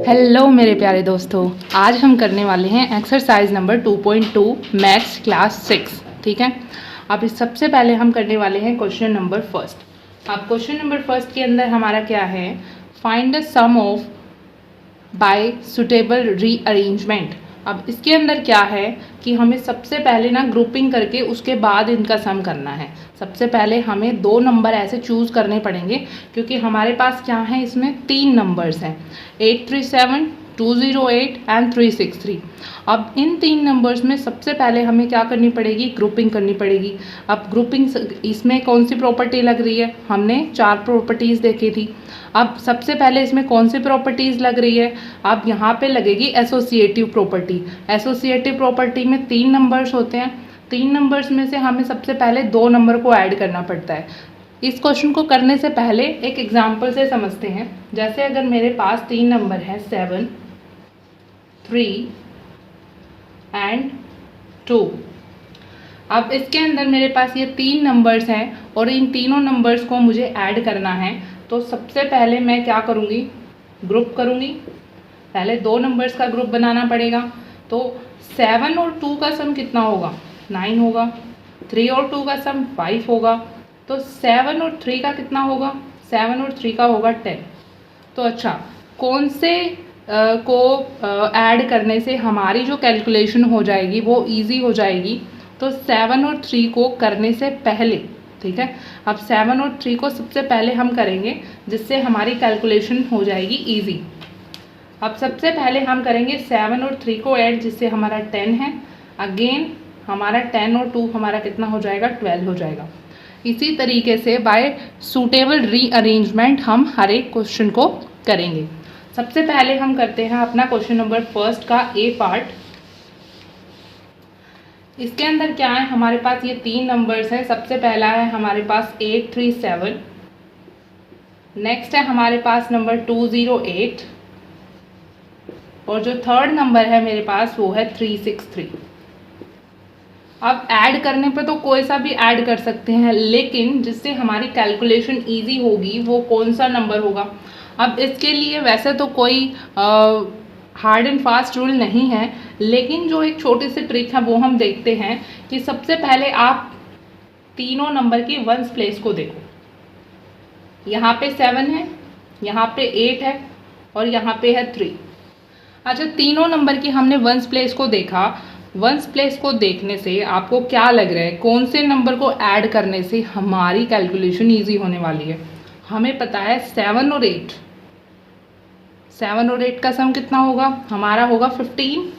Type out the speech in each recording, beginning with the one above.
Hello मेरे प्यारे दोस्तों, आज हम करने वाले हैं एक्सरसाइज नंबर 2.2 मैथ्स क्लास 6। ठीक है। अब इस सबसे पहले हम करने वाले हैं क्वेश्चन नंबर फर्स्ट। अब क्वेश्चन नंबर फर्स्ट के अंदर हमारा क्या है, find the sum of by suitable rearrangement. अब इसके अंदर क्या है कि हमें सबसे पहले ना ग्रुपिंग करके उसके बाद इनका सम करना है। सबसे पहले हमें दो नंबर ऐसे चूज़ करने पड़ेंगे क्योंकि हमारे पास क्या है, इसमें तीन नंबर्स हैं, 837, 208 एंड 363। अब इन तीन नंबर्स में सबसे पहले हमें क्या करनी पड़ेगी, ग्रुपिंग करनी पड़ेगी। अब ग्रुपिंग इसमें कौन सी प्रॉपर्टी लग रही है, हमने चार प्रॉपर्टीज़ देखी थी। अब सबसे पहले इसमें कौन सी प्रॉपर्टीज़ लग रही है, अब यहाँ पे लगेगी एसोसिएटिव प्रॉपर्टी। एसोसिएटिव प्रॉपर्टी में तीन नंबर्स होते हैं, तीन नंबर्स में से हमें सबसे पहले दो नंबर को ऐड करना पड़ता है। इस क्वेश्चन को करने से पहले एक एग्जाम्पल से समझते हैं। जैसे अगर मेरे पास तीन नंबर है 7, 3 एंड 2। अब इसके अंदर मेरे पास ये तीन नंबर्स हैं और इन तीनों नंबर्स को मुझे ऐड करना है। तो सबसे पहले मैं क्या करूँगी, ग्रुप करूँगी। पहले दो नंबर्स का ग्रुप बनाना पड़ेगा। तो 7 और 2 का सम कितना होगा, 9 होगा। 3 और 2 का सम 5 होगा। तो 7 और 3 का कितना होगा, 7 और 3 का होगा 10। तो अच्छा, कौन से को ऐड करने से हमारी जो कैलकुलेशन हो जाएगी वो इजी हो जाएगी। तो 7 और 3 को करने से पहले, ठीक है, अब 7 और 3 को सबसे पहले हम करेंगे जिससे हमारी कैलकुलेशन हो जाएगी इजी। अब सबसे पहले हम करेंगे 7 और 3 को ऐड जिससे हमारा 10 है। अगेन हमारा 10 और 2 हमारा कितना हो जाएगा, 12 हो जाएगा। इसी तरीके से बाय सूटेबल रीअरेंजमेंट हम हर एक क्वेश्चन को करेंगे। सबसे पहले हम करते हैं अपना क्वेश्चन नंबर फर्स्ट का ए पार्ट। इसके अंदर क्या है, हमारे पास ये तीन नंबर्स हैं। सबसे पहला है हमारे पास 837, नेक्स्ट है हमारे पास नंबर 208 और जो थर्ड नंबर है मेरे पास वो है 363। अब ऐड करने पे तो कोई सा भी ऐड कर सकते हैं, लेकिन जिससे हमारी कैलकुलेशन इजी होगी वो कौन सा नंबर होगा। अब इसके लिए वैसे तो कोई हार्ड एंड फास्ट रूल नहीं है, लेकिन जो एक छोटी सी ट्रिक है वो हम देखते हैं कि सबसे पहले आप तीनों नंबर की वंस प्लेस को देखो। यहाँ पे 7 है, यहाँ पे 8 है और यहाँ पे है 3। अच्छा, तीनों नंबर की हमने वंस प्लेस को देखा। वंस प्लेस को देखने से आपको क्या लग रहा है, कौन से नंबर को ऐड करने से हमारी कैलकुलेशन इजी होने वाली है। हमें पता है 7 और 8, 7 और 8 का सम कितना होगा, हमारा होगा 15।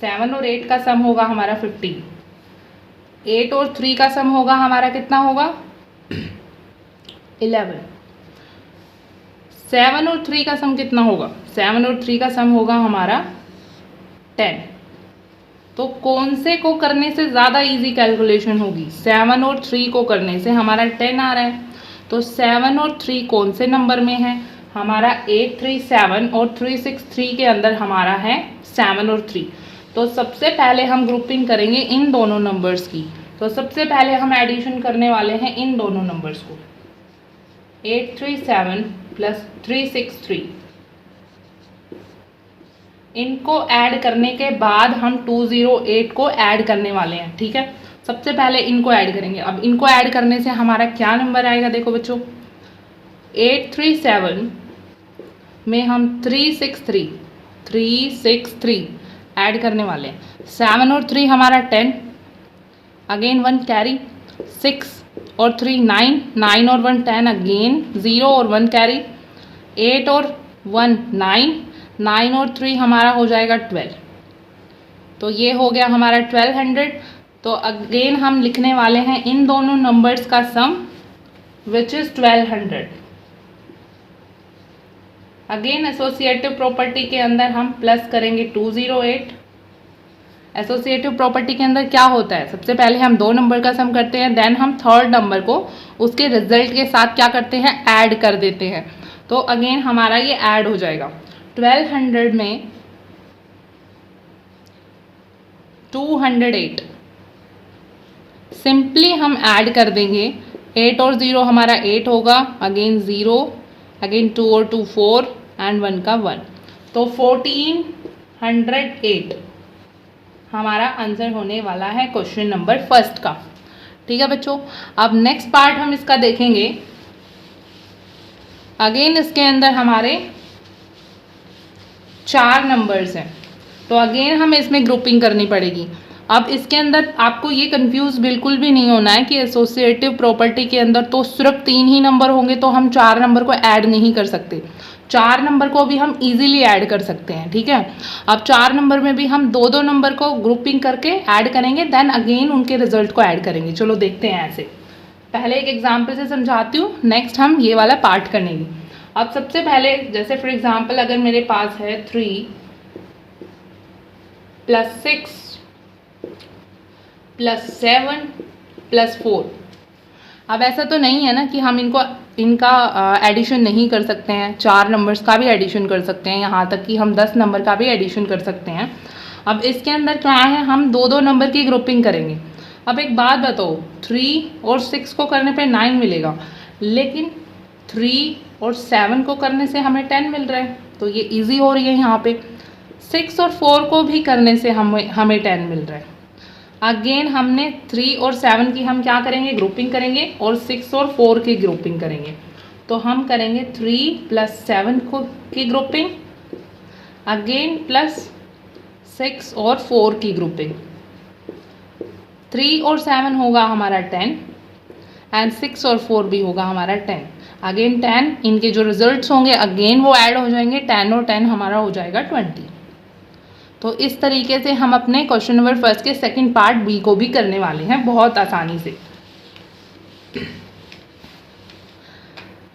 7 और 8 का सम होगा हमारा 15। 8 और 3 का सम होगा हमारा कितना होगा 11। 7 और 3 का सम कितना होगा, 7 और 3 का सम होगा हमारा 10। तो कौन से को करने से ज़्यादा इजी कैलकुलेशन होगी, 7 और 3 को करने से हमारा 10 आ रहा है। तो 7 और 3 कौन से नंबर में है, हमारा 837 और 363 के अंदर हमारा है 7 और 3। तो सबसे पहले हम ग्रुपिंग करेंगे इन दोनों नंबर्स की। तो सबसे पहले हम एडिशन करने वाले हैं इन दोनों नंबर्स को, 837 प्लस 363। इनको ऐड करने के बाद हम 208 को ऐड करने वाले हैं। ठीक है, सबसे पहले इनको ऐड करेंगे। अब इनको ऐड करने से हमारा क्या नंबर आएगा, देखो बच्चों, 837 में हम 363 ऐड करने वाले हैं। 7 और 3 हमारा 10, अगेन 1 कैरी, 6 और 3 9, 9 और 1 10, अगेन 0 और 1 कैरी, 8 और 1 9, 9 और 3 हमारा हो जाएगा 12। तो ये हो गया हमारा 1200। तो अगेन हम लिखने वाले हैं इन दोनों नंबर्स का sum which is 1200। Again associative property के अंदर हम प्लस करेंगे 208। एसोसिएटिव प्रॉपर्टी के अंदर क्या होता है, सबसे पहले हम दो नंबर का सम करते हैं, देन हम थर्ड नंबर को उसके रिजल्ट के साथ क्या करते हैं, ऐड कर देते हैं। तो अगेन हमारा ये ऐड हो जाएगा। 1200 में 208 सिंपली हम ऐड कर देंगे। 8 और 0 हमारा 8 होगा, अगेन 0, अगेन 2 और 2 4 एंड 1 का 1। तो 1408 हमारा आंसर होने वाला है क्वेश्चन नंबर फर्स्ट का। ठीक है बच्चों, अब नेक्स्ट पार्ट हम इसका देखेंगे। अगेन इसके अंदर हमारे 4 नंबर्स हैं, तो अगेन हमें इसमें ग्रुपिंग करनी पड़ेगी। अब इसके अंदर आपको ये कंफ्यूज बिल्कुल भी नहीं होना है कि एसोसिएटिव प्रॉपर्टी के अंदर तो सिर्फ 3 ही नंबर होंगे, तो हम 4 नंबर को ऐड नहीं कर सकते। 4 नंबर को भी हम इजीली ऐड कर सकते हैं। ठीक है, अब 4 नंबर में भी हम 2-2 नंबर को ग्रुपिंग करके ऐड करेंगे, देन अगेन उनके रिजल्ट को ऐड करेंगे। चलो देखते हैं ऐसे। पहले एक एग्जाम्पल से समझाती हूँ, नेक्स्ट हम ये वाला पार्ट करेंगे। अब सबसे पहले जैसे फॉर एग्जाम्पल अगर मेरे पास है 3 + 6 + 7 + 4। अब ऐसा तो नहीं है ना कि हम इनका एडिशन नहीं कर सकते हैं। 4 नंबर्स का भी एडिशन कर सकते हैं, यहाँ तक कि हम 10 नंबर का भी एडिशन कर सकते हैं। अब इसके अंदर क्या है, हम 2-2 नंबर की ग्रुपिंग करेंगे। अब एक बात बताओ, 3 और 6 को करने पे 9 मिलेगा, लेकिन 3 और 7 को करने से हमें 10 मिल रहा है, तो ये इजी हो रही है यहाँ पे। 6 और 4 को भी करने से हमें 10 मिल रहा है। अगेन हमने 3 और 7 की हम क्या करेंगे, ग्रुपिंग करेंगे, और 6 और 4 की ग्रुपिंग करेंगे। तो हम करेंगे 3 + 7 की ग्रुपिंग, अगेन +6 और 4 की ग्रुपिंग। 3 और 7 होगा हमारा 10 एंड 6 और 4 भी होगा हमारा 10। अगेन 10, इनके जो रिजल्ट्स होंगे अगेन वो ऐड हो जाएंगे, 10 और 10 हमारा हो जाएगा 20। तो इस तरीके से हम अपने क्वेश्चन नंबर फर्स्ट के सेकंड पार्ट बी को भी करने वाले हैं बहुत आसानी से।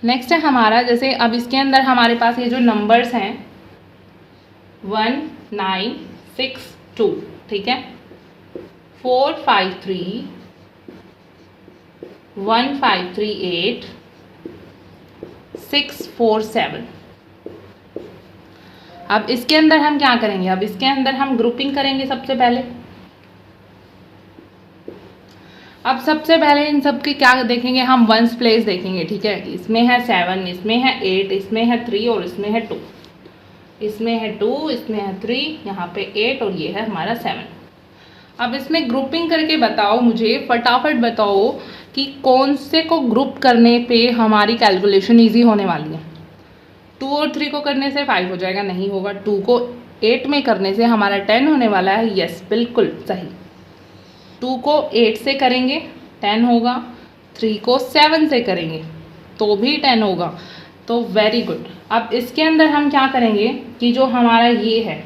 नेक्स्ट है हमारा, जैसे अब इसके अंदर हमारे पास ये जो नंबर्स हैं 1 9 6 2, ठीक है, 4 5 3 1 5 3 8 6 4 7। अब इसके अंदर हम क्या करेंगे, अब इसके अंदर हम ग्रुपिंग करेंगे सबसे पहले। अब सबसे पहले इन सब की क्या देखेंगे, हम वंस प्लेस देखेंगे। ठीक है, इसमें है 7, इसमें है 8, इसमें है 3 और इसमें है 2। इसमें है 2, इसमें है 3, यहाँ पे 8 और ये है हमारा 7। अब इसमें ग्रुपिंग करके बताओ, मुझे फटाफट बताओ कि कौन से को ग्रुप करने पे हमारी कैलकुलेशन ईजी होने वाली है। 2 और 3 को करने से 5 हो जाएगा, नहीं होगा। 2 को 8 में करने से हमारा 10 होने वाला है, यस बिल्कुल सही। 2 को 8 से करेंगे 10 होगा, 3 को 7 से करेंगे तो भी 10 होगा, तो वेरी गुड। अब इसके अंदर हम क्या करेंगे कि जो हमारा ये है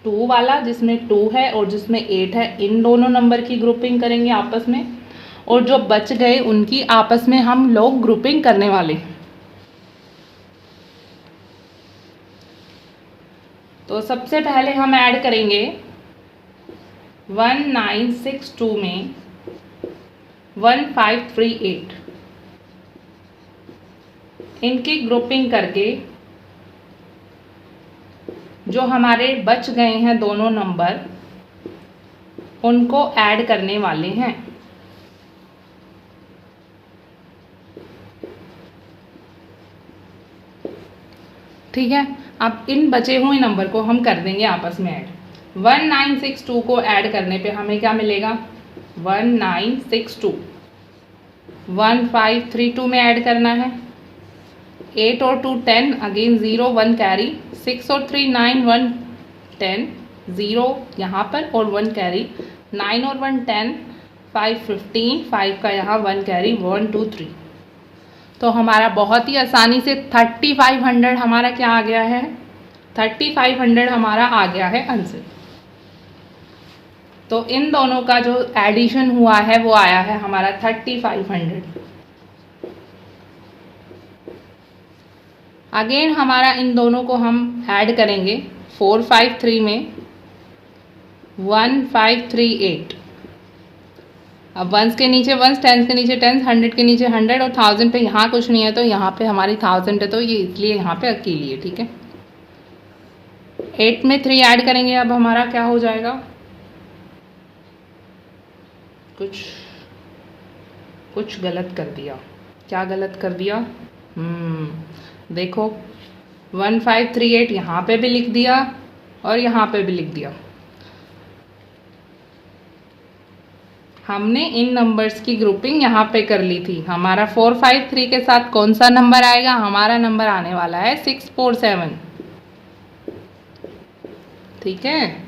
2 वाला, जिसमें 2 है और जिसमें 8 है, इन दोनों नंबर की ग्रुपिंग करेंगे आपस में, और जो बच गए उनकी आपस में हम लोग ग्रुपिंग करने वाले हैं। तो सबसे पहले हम ऐड करेंगे 1962 में 1538, इनकी ग्रुपिंग करके जो हमारे बच गए हैं दोनों नंबर उनको ऐड करने वाले हैं। ठीक है, अब इन बचे हुए नंबर को हम कर देंगे आपस में ऐड। 1962 को ऐड करने पे हमें क्या मिलेगा, 1962 1532 में ऐड करना है, 8 और 2 10, अगेन 0 1 कैरी, 6 और 3 9 1 10 0 यहाँ पर और 1 कैरी, 9 और 1 10 5 15, 5 का यहाँ 1 कैरी, 1 2 3। तो हमारा बहुत ही आसानी से 3500 हमारा क्या आ गया है, 3500 हमारा आ गया है आंसर। तो इन दोनों का जो एडिशन हुआ है वो आया है हमारा 3500। अगेन हमारा इन दोनों को हम ऐड करेंगे 453 में 1538। अब वंस के नीचे वंस, टेंस के नीचे टेंस, 100 के नीचे 100 और 1000 पे यहाँ कुछ नहीं है, तो यहाँ पे हमारी 1000 है, तो ये इसलिए यहाँ पे अकेली है। ठीक है, 8 में 3 ऐड करेंगे, अब हमारा क्या हो जाएगा, कुछ गलत कर दिया। क्या गलत कर दिया, देखो 1538 यहाँ पे भी लिख दिया और यहाँ पे भी लिख दिया। हमने इन नंबर्स की ग्रुपिंग यहाँ पे कर ली थी। हमारा 453 के साथ कौन सा नंबर आएगा? हमारा नंबर आने वाला है 647। ठीक है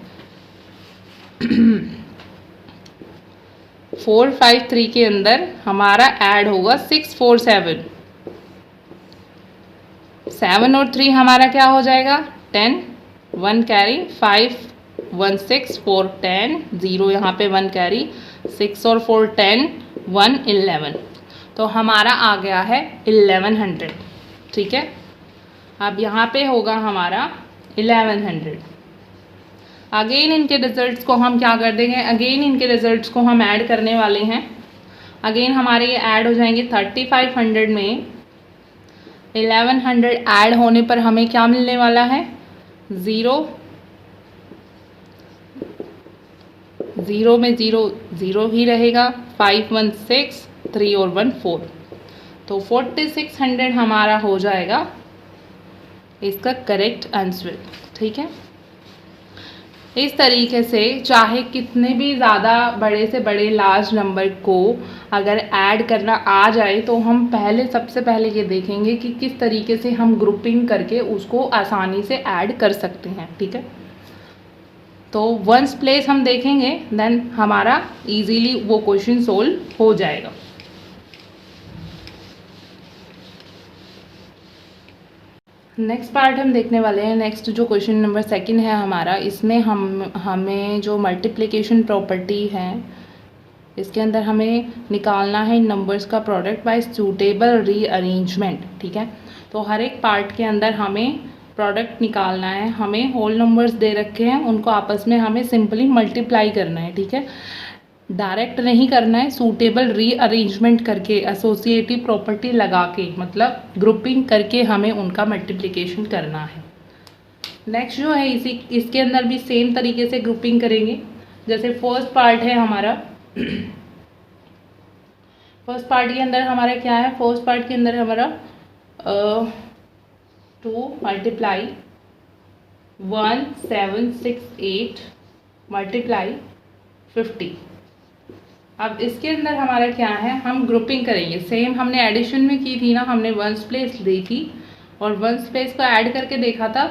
453 के अंदर हमारा ऐड होगा 647। 7 और 3 हमारा क्या हो जाएगा? 10, 1 कैरी 5, 1 6 4 10, 0 यहाँ पे 1 कैरी 6 और 4 10, 1 11। तो हमारा आ गया है 1100। ठीक है अब यहाँ पे होगा हमारा 1100। अगेन इनके रिजल्ट्स को हम क्या कर देंगे? अगेन इनके रिजल्ट्स को हम ऐड करने वाले हैं। अगेन हमारे ये ऐड हो जाएंगे 3500 में 1100 ऐड होने पर हमें क्या मिलने वाला है? 0 में 0 0 ही रहेगा। 5 1 6 3 और 1 4। तो 4600 हमारा हो जाएगा इसका करेक्ट आंसर। ठीक है इस तरीके से चाहे कितने भी ज़्यादा बड़े से बड़े लार्ज नंबर को अगर ऐड करना आ जाए तो हम सबसे पहले ये देखेंगे कि किस तरीके से हम ग्रुपिंग करके उसको आसानी से ऐड कर सकते हैं। ठीक है तो वंस प्लेस हम देखेंगे देन हमारा इजीली वो क्वेश्चन सोल्व हो जाएगा। नेक्स्ट पार्ट हम देखने वाले हैं। नेक्स्ट जो क्वेश्चन नंबर 2 है हमारा, इसमें हमें जो मल्टीप्लिकेशन प्रॉपर्टी है इसके अंदर हमें निकालना है नंबर्स का प्रोडक्ट बाय सूटेबल रीअरेंजमेंट। ठीक है तो हर एक पार्ट के अंदर हमें प्रोडक्ट निकालना है। हमें होल नंबर्स दे रखे हैं, उनको आपस में हमें सिंपली मल्टीप्लाई करना है। ठीक है डायरेक्ट नहीं करना है, सूटेबल रीअरेंजमेंट करके एसोसिएटिव प्रॉपर्टी लगा के मतलब ग्रुपिंग करके हमें उनका मल्टीप्लिकेशन करना है। नेक्स्ट जो है इसके अंदर भी सेम तरीके से ग्रुपिंग करेंगे। जैसे फर्स्ट पार्ट है हमारा फर्स्ट पार्ट के अंदर हमारा क्या है? फर्स्ट पार्ट के अंदर हमारा 2 मल्टीप्लाई 1 7 6 8 मल्टीप्लाई 50। अब इसके अंदर हमारा क्या है? हम ग्रुपिंग करेंगे। सेम हमने एडिशन में की थी ना, हमने वंस प्लेस ली थी और वंस प्लेस को ऐड करके देखा था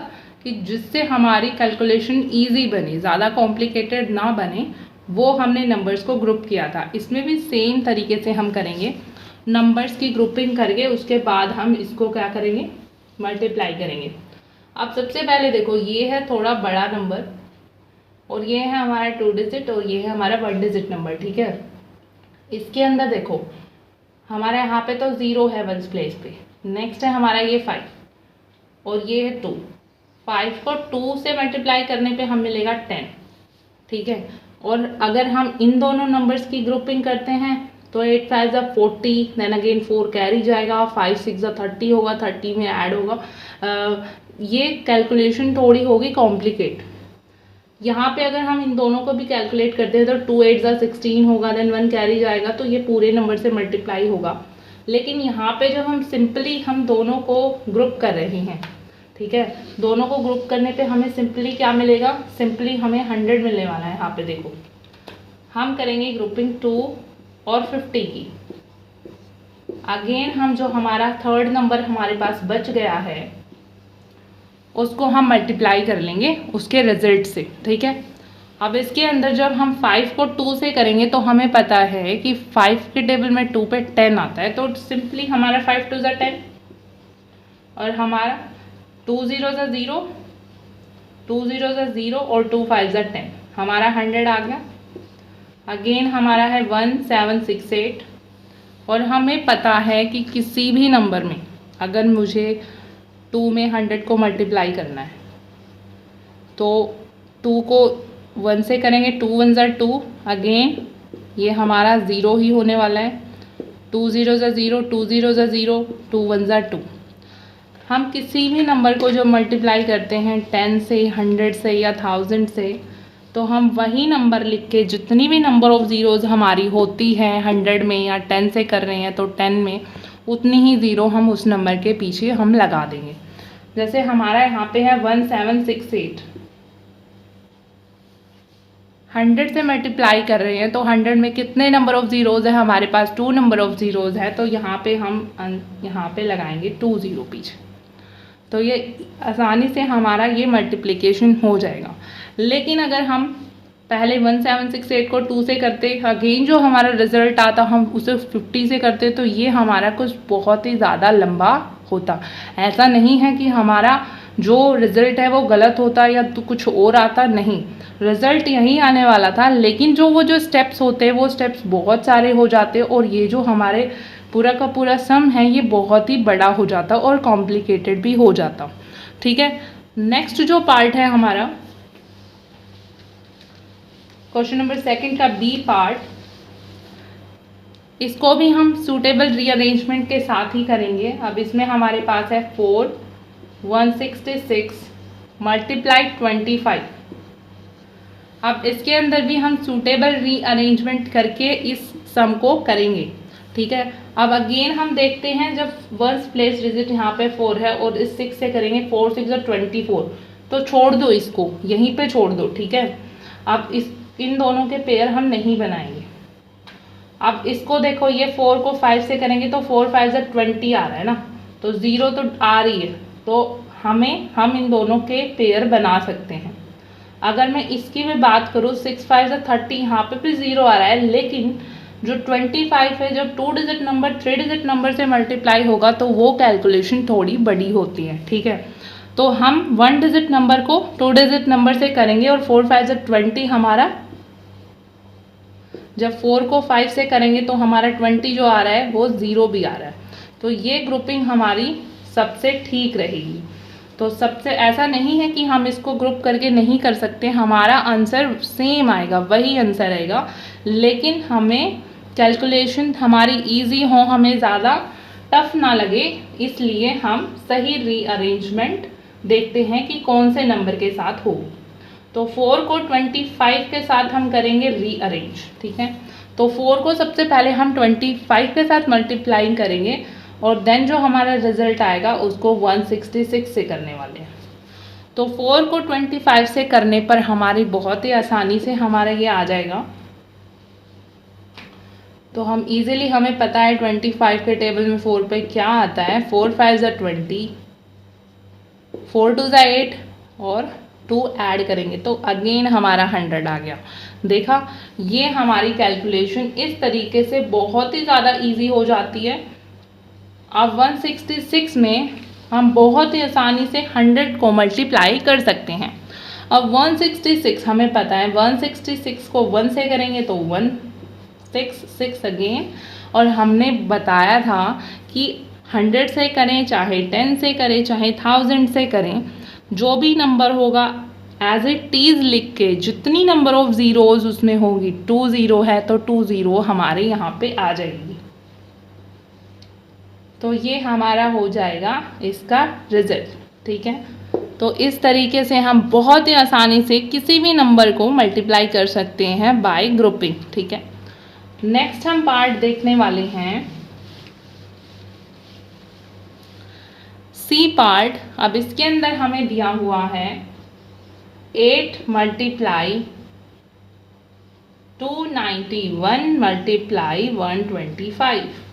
कि जिससे हमारी कैलकुलेशन इजी बने, ज़्यादा कॉम्प्लिकेटेड ना बने, वो हमने नंबर्स को ग्रुप किया था। इसमें भी सेम तरीके से हम करेंगे, नंबर्स की ग्रुपिंग करके उसके बाद हम इसको क्या करेंगे? मल्टीप्लाई करेंगे। अब सबसे पहले देखो ये है थोड़ा बड़ा नंबर और ये है हमारा 2 डिजिट और ये है हमारा 1 डिजिट नंबर। ठीक है इसके अंदर देखो हमारे यहाँ पे तो 0 है वंस प्लेस पे। नेक्स्ट है हमारा ये 5 और ये है 2। 5 को 2 से मल्टीप्लाई करने पे हम मिलेगा 10। ठीक है और अगर हम इन दोनों नंबर्स की ग्रुपिंग करते हैं तो 8 5 ज़ा 40, देन अगेन 4 कैरी जाएगा, 5 6 ज़ा 30 होगा, 30 में ऐड होगा। ये कैलकुलेशन थोड़ी होगी कॉम्प्लिकेट। यहाँ पे अगर हम इन दोनों को भी कैलकुलेट करते हैं तो 2 8 ज़ा 16 होगा, देन 1 कैरी जाएगा, तो ये पूरे नंबर से मल्टीप्लाई होगा। लेकिन यहाँ पे जब हम सिंपली हम दोनों को ग्रुप कर रहे हैं, ठीक है, दोनों को ग्रुप करने पे हमें सिंपली क्या मिलेगा? सिंपली हमें 100 मिलने वाला है। यहाँ पे देखो हम करेंगे ग्रुपिंग 2 और 50 की। अगेन हम जो हमारा थर्ड नंबर हमारे पास बच गया है उसको हम मल्टीप्लाई कर लेंगे उसके रिजल्ट से। ठीक है अब इसके अंदर जब हम 5 को 2 से करेंगे तो हमें पता है कि 5 के टेबल में 2 पे 10 आता है, तो सिंपली हमारा 5 2 ज़ा 10 और हमारा 2 0 ज़ा 0, 2 0 ज़ा 0 और 2 5 ज़ा 10, हमारा 100 आ गया। अगेन हमारा है 1 7 6 8 और हमें पता है कि किसी भी नंबर में अगर मुझे 2 में 100 को मल्टीप्लाई करना है तो 2 को 1 से करेंगे, 2 1 ज़ा 2, अगेन ये हमारा 0 ही होने वाला है। 2 0 ज़ा 0, 2 0 ज़ा 0, 2 1 ज़ा 2। हम किसी भी नंबर को जो मल्टीप्लाई करते हैं 10 से, 100 से या 1000 से, तो हम वही नंबर लिख के जितनी भी नंबर ऑफ ज़ीरोज़ हमारी होती है 100 में या 10 से कर रहे हैं तो 10 में उतनी ही ज़ीरो हम उस नंबर के पीछे हम लगा देंगे। जैसे हमारा यहाँ पे है 1768, 100 से मल्टीप्लाई कर रहे हैं तो 100 में कितने नंबर ऑफ ज़ीरोज़ है हमारे पास? 2 नंबर ऑफ ज़ीरोज़ है, तो यहाँ पे हम यहाँ पे लगाएंगे 2 ज़ीरो पीछे, तो ये आसानी से हमारा ये मल्टीप्लिकेशन हो जाएगा। लेकिन अगर हम पहले 1768 को 2 से करते, अगेन जो हमारा रिजल्ट आता हम उसे 50 से करते, तो ये हमारा कुछ बहुत ही ज़्यादा लंबा होता। ऐसा नहीं है कि हमारा जो रिज़ल्ट है वो गलत होता या तो कुछ और आता, नहीं, रिज़ल्ट यही आने वाला था, लेकिन जो स्टेप्स होते हैं वो स्टेप्स बहुत सारे हो जाते और ये जो हमारे पूरा का पूरा सम है ये बहुत ही बड़ा हो जाता और कॉम्प्लिकेटेड भी हो जाता। ठीक है, नेक्स्ट जो पार्ट है हमारा क्वेश्चन नंबर 2 का बी पार्ट, इसको भी हम सूटेबल रीअरेंजमेंट के साथ ही करेंगे। अब इसमें हमारे पास है 4 166 मल्टीप्लाई 25। अब इसके अंदर भी हम सूटेबल रीअरेंजमेंट करके इस सम को करेंगे। ठीक है, अब अगेन हम देखते हैं जब वंस प्लेस डिजिट यहाँ पे 4 है और इस 6 से करेंगे 4 6 24, तो छोड़ दो, इसको यहीं पे छोड़ दो। ठीक है, अब इन दोनों के पेयर हम नहीं बनाएंगे। अब इसको देखो, ये 4 को 5 से करेंगे तो 4 5 20 आ रहा है ना, तो 0 तो आ रही है, तो हम इन दोनों के पेयर बना सकते हैं। अगर मैं इसकी भी बात करूँ 6 5 30, यहाँ पे भी 0 आ रहा है, लेकिन जो 25 है जब 2 डिजिट नंबर 3 डिजिट नंबर से मल्टीप्लाई होगा तो वो कैलकुलेशन थोड़ी बड़ी होती है। ठीक है, तो हम 1 डिजिट नंबर को 2 डिजिट नंबर से करेंगे और 4 5 20 हमारा, जब 4 को 5 से करेंगे तो हमारा 20 जो आ रहा है वो 0 भी आ रहा है, तो ये ग्रुपिंग हमारी सबसे ठीक रहेगी। तो सबसे ऐसा नहीं है कि हम इसको ग्रुप करके नहीं कर सकते, हमारा आंसर सेम आएगा, वही आंसर आएगा, लेकिन हमें कैलकुलेशन हमारी इजी हो, हमें ज़्यादा टफ ना लगे, इसलिए हम सही रीअरेंजमेंट देखते हैं कि कौन से नंबर के साथ हो। तो 4 को 25 के साथ हम करेंगे रीअरेंज। ठीक है, तो 4 को सबसे पहले हम 25 के साथ मल्टीप्लाई करेंगे और देन जो हमारा रिजल्ट आएगा उसको 166 से करने वाले हैं। तो 4 को 25 से करने पर हमारी बहुत ही आसानी से हमारा ये आ जाएगा। तो हम इजीली, हमें पता है 25 के टेबल में 4 पे क्या आता है, 4 5 20, 4 2 8 और 2 ऐड करेंगे तो अगेन हमारा 100 आ गया। देखा, ये हमारी कैलकुलेशन इस तरीके से बहुत ही ज़्यादा इजी हो जाती है। अब 166 में हम बहुत ही आसानी से 100 को मल्टीप्लाई कर सकते हैं। अब 166 हमें पता है, 166 को 1 से करेंगे तो 166 अगेन, और हमने बताया था कि 100 से करें, चाहे 10 से करें, चाहे 1000 से करें, जो भी नंबर होगा एज इट इज़ लिख के, जितनी नंबर ऑफ ज़ीरोज़ उसमें होगी, 2 0 है तो 2 0 हमारे यहाँ पे आ जाएगी। तो ये हमारा हो जाएगा इसका रिजल्ट। ठीक है, तो इस तरीके से हम बहुत ही आसानी से किसी भी नंबर को मल्टीप्लाई कर सकते हैं बाय ग्रुपिंग। ठीक है, नेक्स्ट हम पार्ट देखने वाले हैं सी पार्ट। अब इसके अंदर हमें दिया हुआ है 8 मल्टीप्लाई 291 मल्टीप्लाई 125।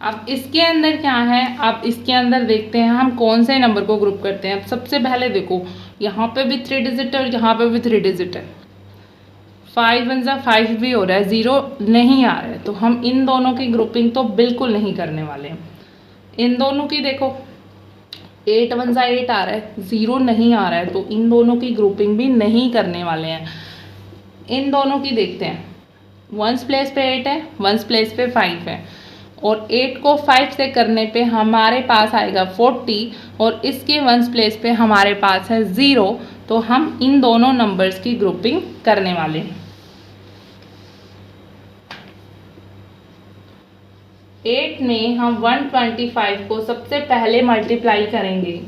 अब इसके अंदर क्या है, अब इसके अंदर देखते हैं हम कौन से नंबर को ग्रुप करते हैं। अब सबसे पहले देखो, यहाँ पे भी 3 डिजिट है और यहाँ पे भी 3 डिजिट है, 5 1 5 भी हो रहा है, 0 नहीं आ रहा है, तो हम इन दोनों की ग्रुपिंग तो बिल्कुल नहीं करने वाले हैं। इन दोनों की देखो, 8 1 8 आ रहा है, 0 नहीं आ रहा है, तो इन दोनों की ग्रुपिंग भी नहीं करने वाले हैं। इन दोनों की देखते हैं, 1s प्लेस पे 8 है, 1s प्लेस पे 5 है, और 8 को 5 से करने पे हमारे पास आएगा 40 और इसके 1s प्लेस पे हमारे पास है 0, तो हम इन दोनों नंबर्स की ग्रुपिंग करने वाले हैं। 8 में हम 125 को सबसे पहले मल्टीप्लाई करेंगे,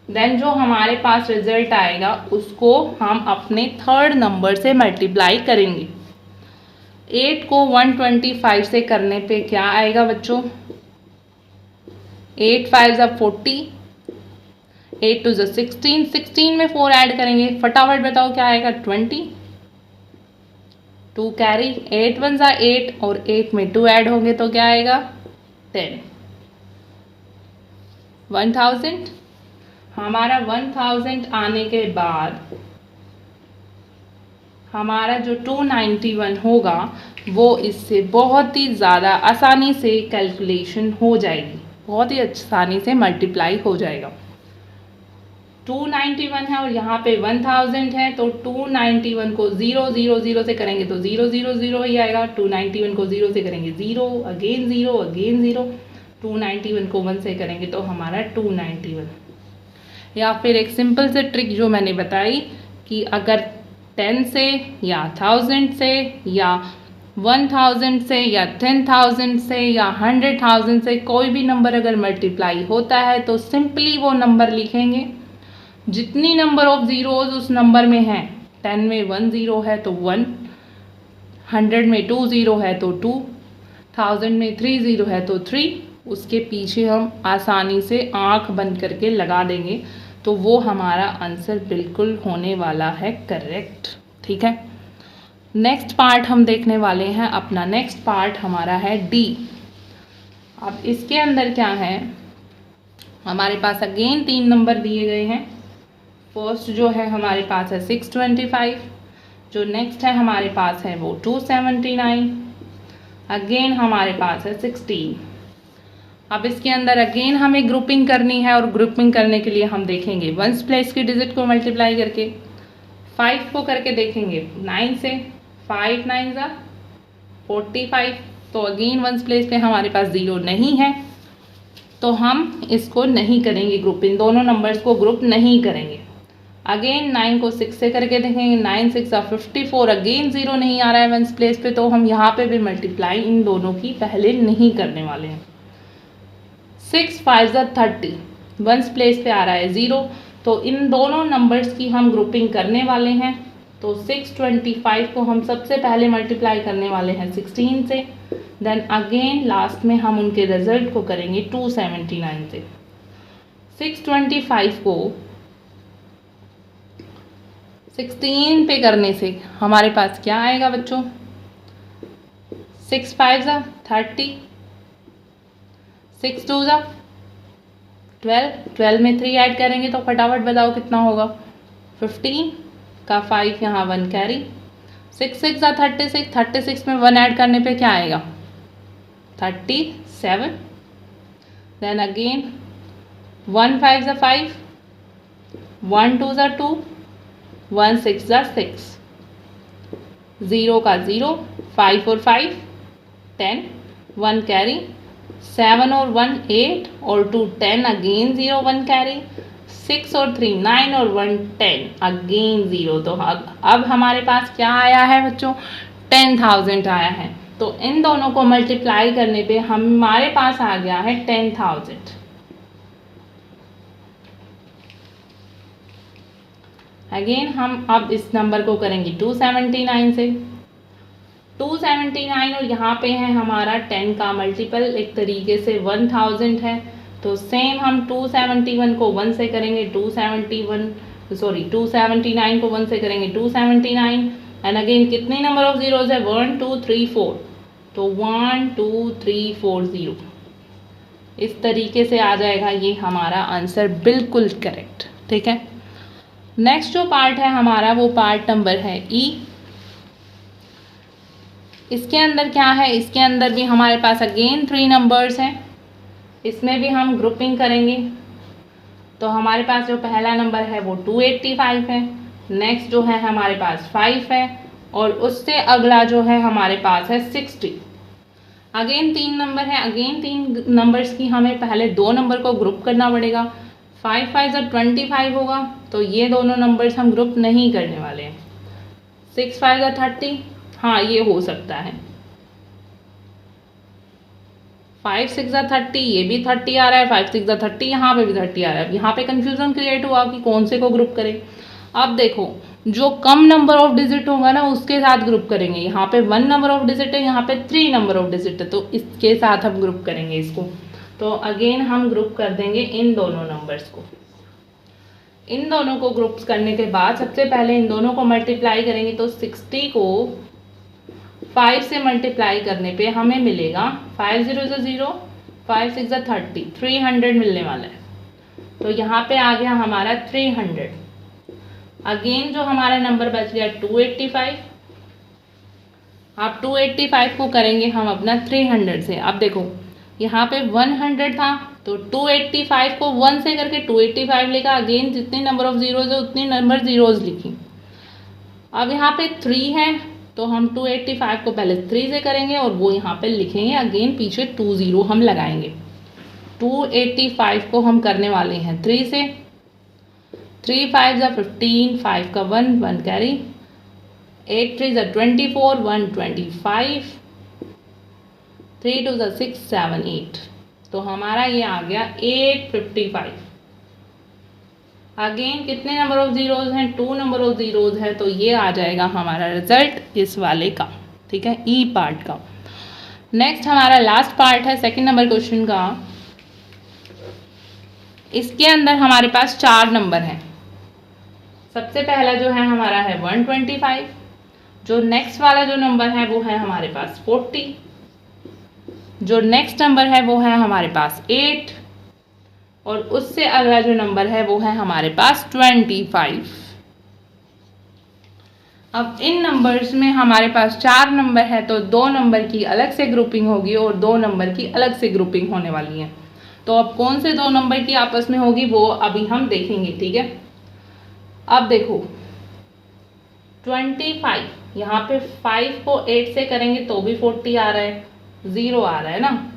देन जो हमारे पास रिजल्ट आएगा उसको हम अपने थर्ड नंबर से मल्टीप्लाई करेंगे। 8 को 125 से करने पे क्या आएगा बच्चों, 8 5 ज़ा 40, 8 2 ज़ा 16, 16 में 4 ऐड करेंगे, फटाफट बताओ क्या आएगा 20, 2 कैरी, 8 1 ज़ा 8 और 8 में 2 ऐड होंगे तो क्या आएगा 10, 1000। हमारा 1000 आने के बाद हमारा जो 291 होगा वो इससे बहुत ही ज़्यादा आसानी से कैलकुलेशन हो जाएगी, बहुत ही आसानी से मल्टीप्लाई हो जाएगा। 291 है और यहाँ पे 1000 है, तो 291 को 0 0 0 से करेंगे तो 0 0 0 ही आएगा। 291 को 0 से करेंगे 0, अगेन 0, अगेन 0। 291 को 1 से करेंगे तो हमारा 291। या फिर एक सिंपल से ट्रिक जो मैंने बताई कि अगर 10 से या 1000 से या 1000 से या 10,000 से या 100,000 से कोई भी नंबर अगर मल्टीप्लाई होता है तो सिंपली वो नंबर लिखेंगे, जितनी नंबर ऑफ ज़ीरोज़ उस नंबर में हैं। 10 में 1 ज़ीरो है तो 1, 100 में 2 ज़ीरो है तो 2, 1000 में 3 ज़ीरो है तो 3। उसके पीछे हम आसानी से आँख बंद करके लगा देंगे तो वो हमारा आंसर बिल्कुल होने वाला है करेक्ट। ठीक है, नेक्स्ट पार्ट हम देखने वाले हैं। अपना नेक्स्ट पार्ट हमारा है डी। अब इसके अंदर क्या है, हमारे पास अगेन 3 नंबर दिए गए हैं। फर्स्ट जो है हमारे पास है 625, जो नेक्स्ट है हमारे पास है वो 279, अगेन हमारे पास है 16। अब इसके अंदर अगेन हमें ग्रुपिंग करनी है और ग्रुपिंग करने के लिए हम देखेंगे वंस प्लेस की डिजिट को मल्टीप्लाई करके, 5 को करके देखेंगे 9 से, 5 9 ज़ा 45। तो अगेन वंस प्लेस पे हमारे पास 0 नहीं है तो हम इसको नहीं करेंगे ग्रुपिंग, दोनों नंबर्स को ग्रुप नहीं करेंगे। अगेन 9 को 6 से करके देखेंगे, 9 6 ज़ा 54, अगेन 0 नहीं आ रहा है वंस प्लेस पे तो हम यहाँ पे भी मल्टीप्लाई इन दोनों की पहले नहीं करने वाले हैं। 6 5 ज़ा 30, वंस प्लेस पे आ रहा है 0 तो इन दोनों नंबर्स की हम ग्रुपिंग करने वाले हैं। तो 625 को हम सबसे पहले मल्टीप्लाई करने वाले हैं 16 से, देन अगेन लास्ट में हम उनके रिजल्ट को करेंगे 279 से। 625 को 16 पे करने से हमारे पास क्या आएगा बच्चों, 6 5 ज़ा 30, 6 2 ज़ा 12, 12 में 3 ऐड करेंगे तो फटाफट बताओ कितना होगा, 15 का 5 यहाँ 1 कैरी, 6 6 ज़ा 36, 36 में 1 ऐड करने पे क्या आएगा 37, देन अगेन 1 5 ज़ा 5, 1 2 ज़ा 2, 1 6 ज़ा 6, 0 का 0, 5 और 5 10, 1 कैरी, 7 और 1 8 और 2 10, अगेन 0 1 कैरी, 6 और 3 9 और 1 10, अगेन 0। तो अब हमारे पास क्या आया है बच्चों, 10,000 आया है। तो इन दोनों को मल्टीप्लाई करने पे हमारे पास आ गया है 10,000। अगेन हम अब इस नंबर को करेंगे 279 से, 279 और यहाँ पे है हमारा 10 का मल्टीपल एक तरीके से 1000 है। तो सेम हम 271 को 1 से करेंगे 279 को 1 से करेंगे 279 एंड अगेन कितने नंबर ऑफ जीरोज है 1 2 3 4, तो 1 2 3 4 0। इस तरीके से आ जाएगा ये हमारा आंसर बिल्कुल करेक्ट। ठीक है, नेक्स्ट जो पार्ट है हमारा वो पार्ट नंबर है ई। इसके अंदर क्या है, इसके अंदर भी हमारे पास अगेन 3 नंबर्स हैं, इसमें भी हम ग्रुपिंग करेंगे। तो हमारे पास जो पहला नंबर है वो 285 है, नेक्स्ट जो है हमारे पास 5 है और उससे अगला जो है हमारे पास है 60। अगेन 3 नंबर है, अगेन 3 नंबर्स की हमें पहले 2 नंबर को ग्रुप करना पड़ेगा। 5 5 ज़ा 25 होगा तो ये दोनों नंबर्स हम ग्रुप नहीं करने वाले हैं। 6 5 ज़ा 30, हाँ ये हो सकता है। 5 6 ज़ा 30, ये भी 30 आ रहा है, 5 6 ज़ा 30, यहाँ पे भी 30 आ रहा है। यहाँ पे कंफ्यूजन क्रिएट हुआ कि कौन से को ग्रुप करें। अब देखो जो कम नंबर ऑफ डिजिट होगा ना उसके साथ ग्रुप करेंगे। यहाँ पे 1 नंबर ऑफ डिजिट है, यहाँ पे 3 नंबर ऑफ डिजिट है, तो इसके साथ हम ग्रुप करेंगे इसको। तो अगेन हम ग्रुप कर देंगे इन दोनों नंबर्स को। इन दोनों को ग्रुप्स करने के बाद सबसे पहले इन दोनों को मल्टीप्लाई करेंगे, तो 60 को 5 से मल्टीप्लाई करने पे हमें मिलेगा 5 0 0, 5 6 30, 300 मिलने वाला है। तो यहाँ पे आ गया हमारा 300। अगेन जो हमारा नंबर बच गया 285। अब 285 को करेंगे हम अपना 300 से। अब देखो यहाँ पे 100 था, तो 285 को 1 से करके 285 लिखा। अगेन जितने नंबर ऑफ जीरोज है उतनी नंबर जीरोज लिखी। अब यहाँ पे 3 है, तो हम 285 को पहले 3 से करेंगे और वो यहाँ पे लिखेंगे। अगेन पीछे 2 0 हम लगाएंगे। 285 को हम करने वाले हैं 3 से। 3 5 15, 5 का 1 1 कैरी, 8 3 24, 1 25, 3 2 6 7 8। तो हमारा ये आ गया 855। अगेन कितने नंबर ऑफ जीरोज हैं? 2 नंबर ऑफ जीरोज है, तो ये आ जाएगा हमारा रिजल्ट इस वाले का, ठीक है, ई पार्ट का। नेक्स्ट हमारा लास्ट पार्ट है सेकंड नंबर क्वेश्चन का। इसके अंदर हमारे पास 4 नंबर हैं। सबसे पहला जो है हमारा है 125, जो नेक्स्ट वाला जो नंबर है वो है हमारे पास 40, जो नेक्स्ट नंबर है वो है हमारे पास 8, और उससे अगला जो नंबर है वो है हमारे पास 25। अब इन नंबर्स में हमारे पास 4 नंबर है, तो 2 नंबर की अलग से ग्रुपिंग होगी और 2 नंबर की अलग से ग्रुपिंग होने वाली है। तो अब कौन से 2 नंबर की आपस में होगी वो अभी हम देखेंगे, ठीक है। अब देखो 25, यहाँ पे 5 को 8 से करेंगे तो भी 40 आ रहा है, 0 आ रहा है ना।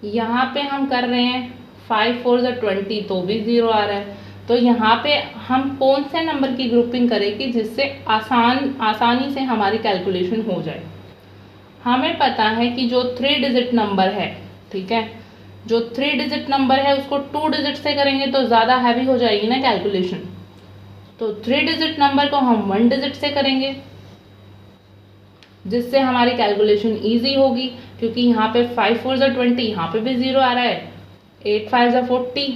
यहाँ पे हम कर रहे हैं 5 4 20, तो भी 0 आ रहा है। तो यहाँ पे हम कौन से नंबर की ग्रुपिंग करेंगे जिससे आसानी से हमारी कैलकुलेशन हो जाए। हमें पता है कि जो 3 डिजिट नंबर है, ठीक है, जो 3 डिजिट नंबर है उसको 2 डिजिट से करेंगे तो ज़्यादा हैवी हो जाएगी ना कैलकुलेशन। तो 3 डिजिट नंबर को हम 1 डिजिट से करेंगे जिससे हमारी कैलकुलेशन इजी होगी, क्योंकि यहाँ पे 5 4 20, यहाँ पे भी 0 आ रहा है, 8 5 40,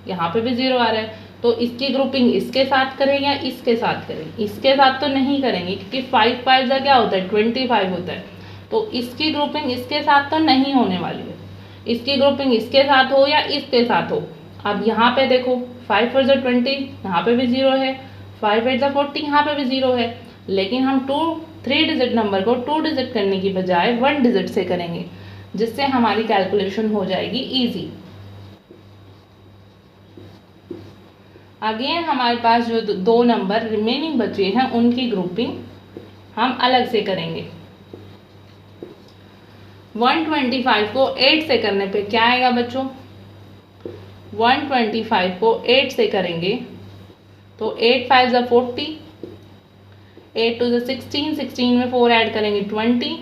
यहाँ पे भी 0 आ रहा है। तो इसकी ग्रुपिंग इसके साथ करें या इसके साथ करें? इसके साथ तो नहीं करेंगे, क्योंकि 5 5 का क्या होता है 25 होता है। तो इसकी ग्रुपिंग इसके साथ तो नहीं होने वाली है। इसकी ग्रुपिंग इसके साथ हो या इसके साथ हो। अब यहाँ पे देखो 5 4 20, यहाँ पे भी 0 है, 5 8 40, यहाँ पे भी 0 है। लेकिन हम 3 डिजिट नंबर को 2 डिजिट करने की बजाय 1 डिजिट से करेंगे, जिससे हमारी कैलकुलेशन हो जाएगी इजी। अगेन हमारे पास जो 2 नंबर रिमेनिंग बचे हैं उनकी ग्रुपिंग हम अलग से करेंगे। 125 को 8 से करने पे क्या आएगा बच्चों? 125 को 8 से करेंगे तो 8 5 40, 8 2 16, 16 में 4 ऐड करेंगे 20,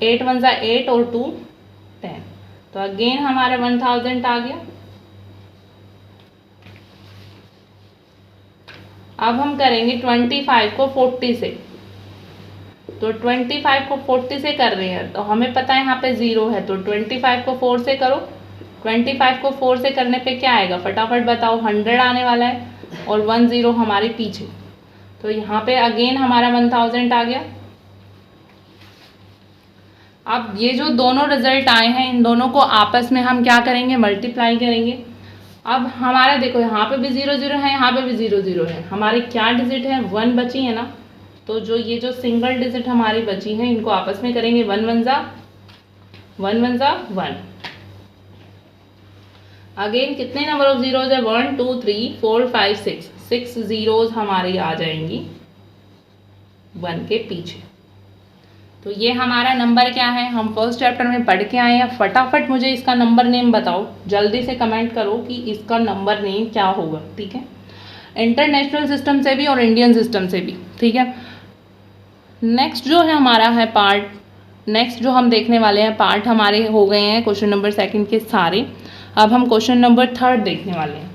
8 1 8 और 2 10। तो अगेन हमारा 1000 आ गया। अब हम करेंगे 25 को 40 से। तो 25 को 40 से कर रहे हैं, तो हमें पता है यहाँ पे 0 है, तो 25 को 4 से करो। 25 को 4 से करने पे क्या आएगा फटाफट बताओ? 100 आने वाला है और 1 0 हमारे पीछे। तो यहाँ पे अगेन हमारा 1000 आ गया। अब ये जो दोनों रिजल्ट आए हैं इन दोनों को आपस में हम क्या करेंगे? मल्टीप्लाई करेंगे। अब हमारा देखो यहाँ पे भी 0 0 है, यहाँ पे भी 0 0 है। हमारे क्या डिजिट है? 1 बची है ना। तो जो ये जो सिंगल डिजिट हमारी बची है इनको आपस में करेंगे 1 1 जा 1। अगेन कितने नंबर ऑफ जीरोज है? 1 2 3 4 5 6 जीरोज हमारी आ जाएंगी 1 के पीछे। तो ये हमारा नंबर क्या है हम फर्स्ट चैप्टर में पढ़ के आए हैं। फटाफट मुझे इसका नंबर नेम बताओ, जल्दी से कमेंट करो कि इसका नंबर नेम क्या होगा, ठीक है, इंटरनेशनल सिस्टम से भी और इंडियन सिस्टम से भी, ठीक है। नेक्स्ट जो है हमारा है पार्ट, नेक्स्ट जो हम देखने वाले हैं पार्ट हमारे हो गए हैं क्वेश्चन नंबर 2 के सारे। अब हम क्वेश्चन नंबर 3 देखने वाले हैं।